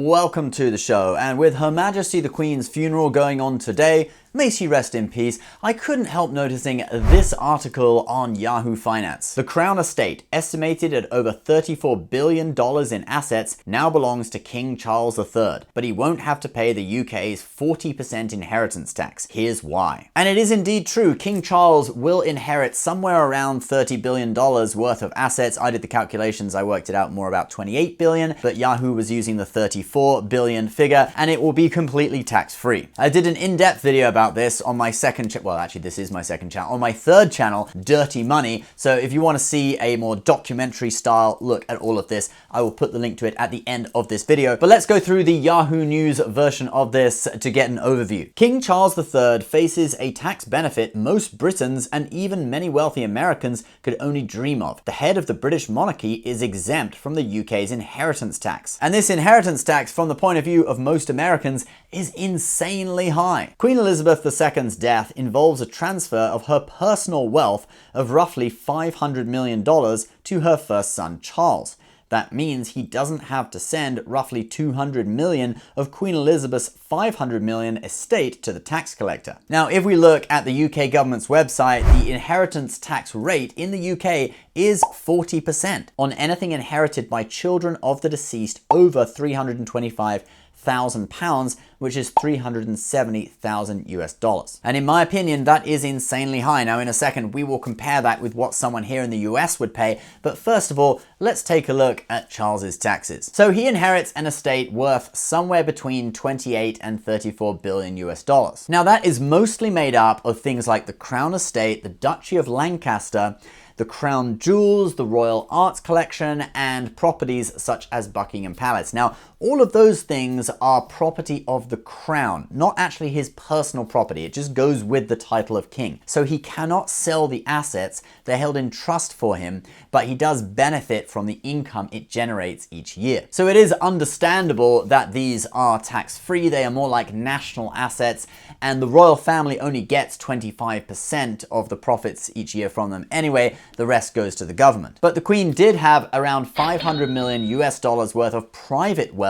welcome to the show. And with Her Majesty the Queen's funeral going on today, may she rest in peace, I couldn't help noticing this article on Yahoo Finance. The Crown Estate, estimated at over $34 billion in assets, now belongs to King Charles III, but he won't have to pay the UK's 40% inheritance tax. Here's why. And it is indeed true, King Charles will inherit somewhere around $30 billion worth of assets. I did the calculations, I worked it out more about 28 billion, but Yahoo was using the 34 billion figure, and it will be completely tax-free. I did an in-depth video about this on my second channel. Well, actually, this is my second channel. On my third channel, Dirty Money. So if you want to see a more documentary style look at all of this, I will put the link to it at the end of this video. But let's go through the Yahoo News version of this to get an overview. King Charles III faces a tax benefit most Britons and even many wealthy Americans could only dream of. The head of the British monarchy is exempt from the UK's inheritance tax. And this inheritance tax, from the point of view of most Americans, is insanely high. Queen Elizabeth II's death involves a transfer of her personal wealth of roughly $500 million to her first son, Charles. That means he doesn't have to send roughly $200 million of Queen Elizabeth's $500 million estate to the tax collector. Now, if we look at the UK government's website, the inheritance tax rate in the UK is 40% on anything inherited by children of the deceased over £325,000, which is $370,000 And in my opinion, that is insanely high. Now, in a second, we will compare that with what someone here in the US would pay. But first of all, let's take a look at Charles's taxes. So he inherits an estate worth somewhere between 28 and 34 billion US dollars. Now, that is mostly made up of things like the Crown Estate, the Duchy of Lancaster, the Crown Jewels, the Royal Arts Collection, and properties such as Buckingham Palace. Now, all of those things are property of the Crown, not actually his personal property. It just goes with the title of king. So he cannot sell the assets. They're held in trust for him, but he does benefit from the income it generates each year. So it is understandable that these are tax-free. They are more like national assets, and the royal family only gets 25% of the profits each year from them anyway. The rest goes to the government. But the Queen did have around 500 million US dollars worth of private wealth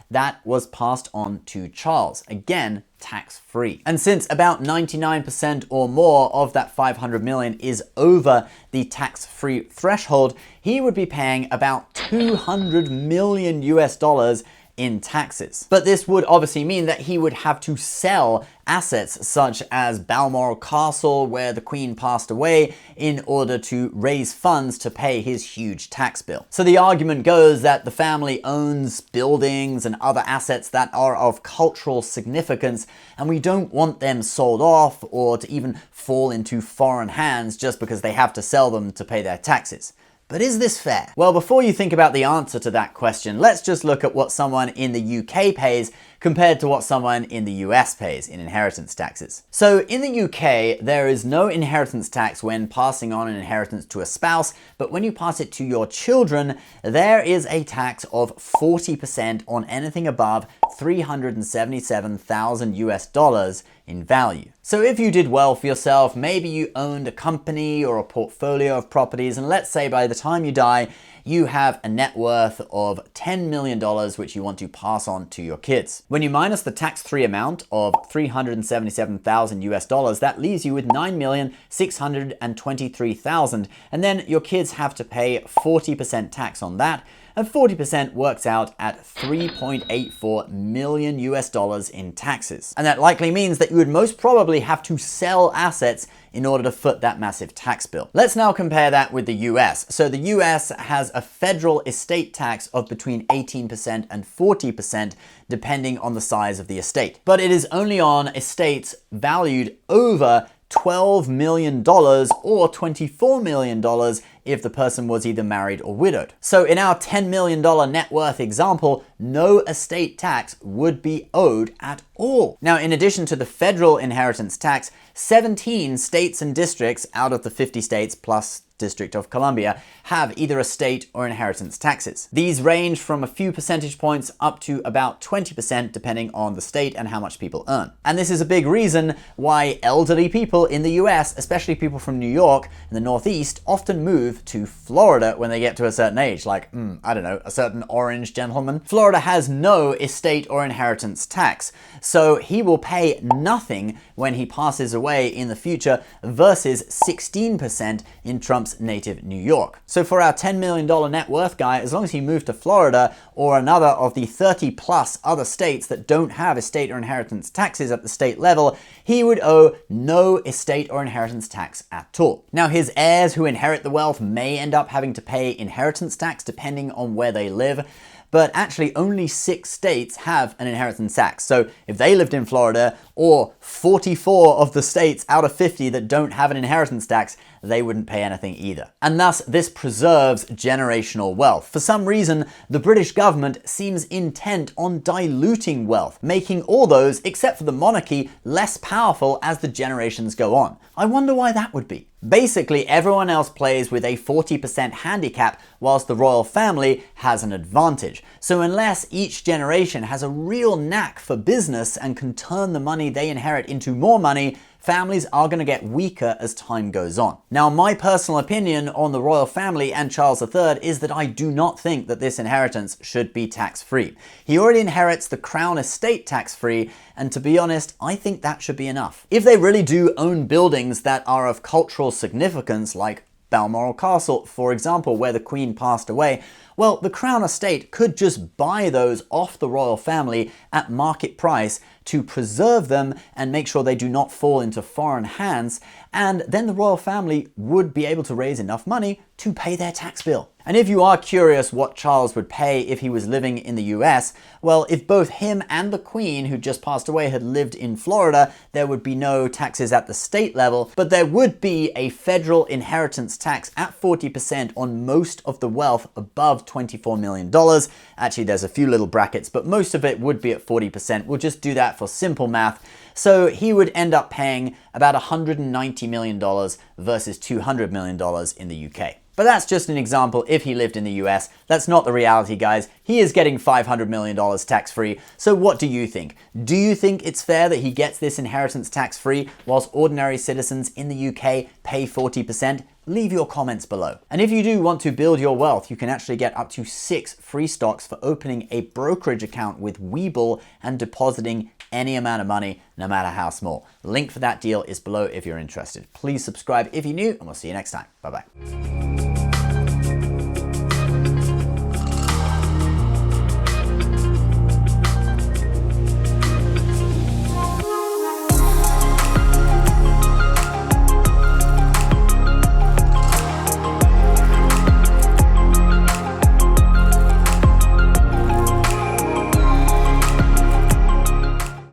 that was passed on to Charles. Again, tax-free. And since about 99% or more of that 500 million is over the tax-free threshold, he would be paying about 200 million US dollars in taxes. But this would obviously mean that he would have to sell assets such as Balmoral Castle, where the Queen passed away, in order to raise funds to pay his huge tax bill. So the argument goes that the family owns buildings and other assets that are of cultural significance, and we don't want them sold off or to even fall into foreign hands just because they have to sell them to pay their taxes. But is this fair? Well, before you think about the answer to that question, let's just look at what someone in the UK pays compared to what someone in the US pays in inheritance taxes. So in the UK, there is no inheritance tax when passing on an inheritance to a spouse, but when you pass it to your children, there is a tax of 40% on anything above $377,000 US dollars in value. So if you did well for yourself, maybe you owned a company or a portfolio of properties, and let's say by the time you die, you have a net worth of $10 million which you want to pass on to your kids. When you minus the tax-free amount of $377,000 US dollars, that leaves you with $9,623,000, and then your kids have to pay 40% tax on that, and 40% works out at $3.84 million US dollars in taxes. And that likely means that you would most probably have to sell assets in order to foot that massive tax bill. Let's now compare that with the US. So the US has a federal estate tax of between 18% and 40%, depending on the size of the estate. But it is only on estates valued over $12 million or $24 million if the person was either married or widowed. So in our $10 million net worth example, no estate tax would be owed at all. Now, in addition to the federal inheritance tax, 17 states and districts out of the 50 states plus District of Columbia have either estate or inheritance taxes. These range from a few percentage points up to about 20% depending on the state and how much people earn. And this is a big reason why elderly people in the US, especially people from New York and the Northeast, often move to Florida when they get to a certain age, like, I don't know, a certain orange gentleman. Florida has no estate or inheritance tax, so he will pay nothing when he passes away in the future versus 16% in Trump's native New York. So for our $10 million net worth guy, as long as he moved to Florida or another of the 30 plus other states that don't have estate or inheritance taxes at the state level, he would owe no estate or inheritance tax at all. Now, his heirs who inherit the wealth may end up having to pay inheritance tax depending on where they live, but actually only 6 states have an inheritance tax. So if they lived in Florida, or 44 of the states out of 50 that don't have an inheritance tax, they wouldn't pay anything either. And thus, this preserves generational wealth. For some reason, the British government seems intent on diluting wealth, making all those, except for the monarchy, less powerful as the generations go on. I wonder why that would be. Basically, everyone else plays with a 40% handicap, whilst the royal family has an advantage. So unless each generation has a real knack for business and can turn the money they inherit into more money, families are going to get weaker as time goes on. Now, my personal opinion on the royal family and Charles III is that I do not think that this inheritance should be tax-free. He already inherits the crown estate tax-free, and to be honest, I think that should be enough. If they really do own buildings that are of cultural significance, like Balmoral Castle, for example, where the Queen passed away, well, the Crown Estate could just buy those off the royal family at market price to preserve them and make sure they do not fall into foreign hands, and then the royal family would be able to raise enough money to pay their tax bill. And if you are curious what Charles would pay if he was living in the US, well, if both him and the Queen, who just passed away, had lived in Florida, there would be no taxes at the state level, but there would be a federal inheritance tax at 40% on most of the wealth above $24 million. Actually, there's a few little brackets, but most of it would be at 40%. We'll just do that for simple math. So he would end up paying about $190 million versus $200 million in the UK. But that's just an example if he lived in the US. That's not the reality, guys. He is getting $500 million tax-free. So what do you think? Do you think it's fair that he gets this inheritance tax-free whilst ordinary citizens in the UK pay 40%? Leave your comments below. And if you do want to build your wealth, you can actually get up to 6 free stocks for opening a brokerage account with Webull and depositing any amount of money, no matter how small. Link for that deal is below if you're interested. Please subscribe if you're new, and we'll see you next time. Bye-bye.